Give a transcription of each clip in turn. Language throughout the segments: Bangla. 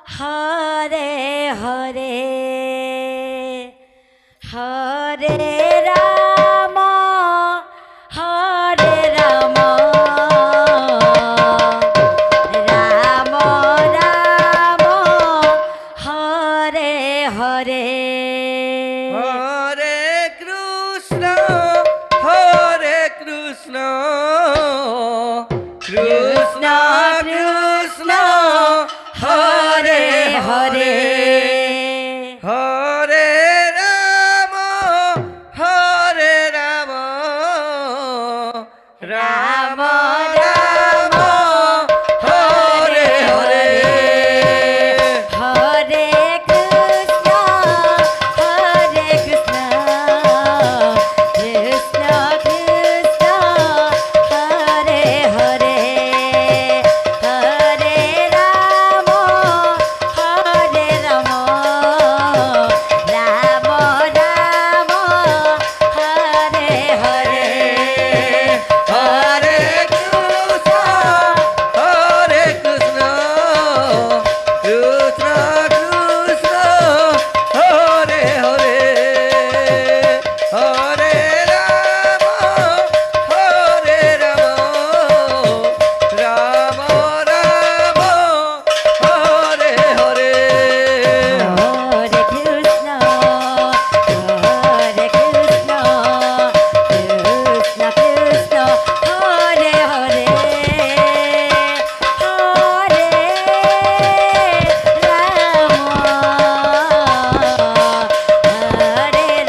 হরে হরে হরে রাম হরে রাম রাম রাম হরে হরে হরে কৃষ্ণ কৃষ্ণ কৃষ্ণ হরে হরে হরে রাম রাম রাম হরে হরে হরে কৃষ্ণ কৃষ্ণ কৃষ্ণ হরে হরে হরে রাম রাম রাম হরে হরে হরে কৃষ্ণ কৃষ্ণ কৃষ্ণ হরে হরে হরে রাম রাম রাম হরে হরে হরে কৃষ্ণ কৃষ্ণ কৃষ্ণ হরে হরে হরে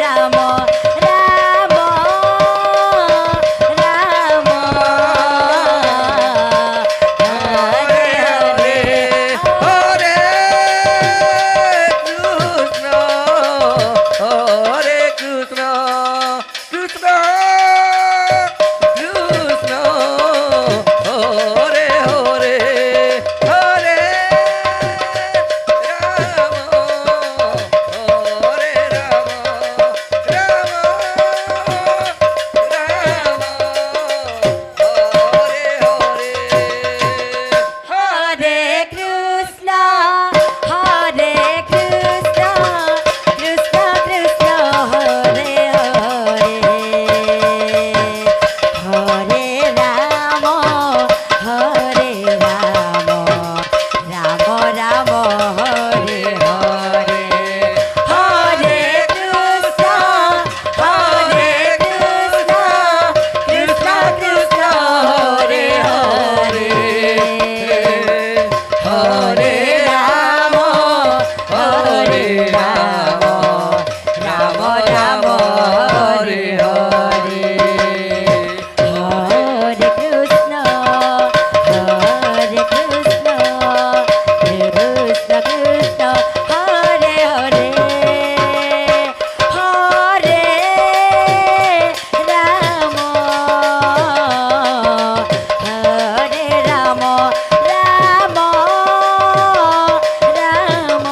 রাম রাম রাম হরে হরে হরে কৃষ্ণ কৃষ্ণ কৃষ্ণ হরে হরে হরে রাম হরে রাম রাম রাম হরে হরে হরে কৃষ্ণ কৃষ্ণ কৃষ্ণ হরে হরে হরে রাম রাম রাম হরে হরে হরে কৃষ্ণ কৃষ্ণ কৃষ্ণ হরে হরে হরে রাম রাম রাম হরে হরে হরে কৃষ্ণ কৃষ্ণ কৃষ্ণ হরে হরে হরে রাম রাম রাম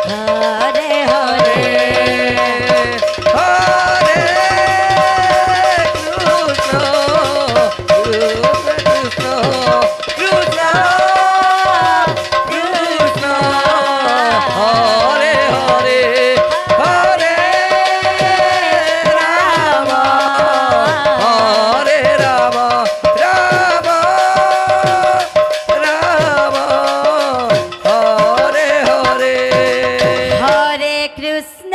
হরে হরে হরে কৃষ্ণ কৃষ্ণ কৃষ্ণ কৃষ্ণ হরে হরে হরে রাম হরে রাম রাম রাম হরে হরে হরে কৃষ্ণ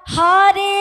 হরে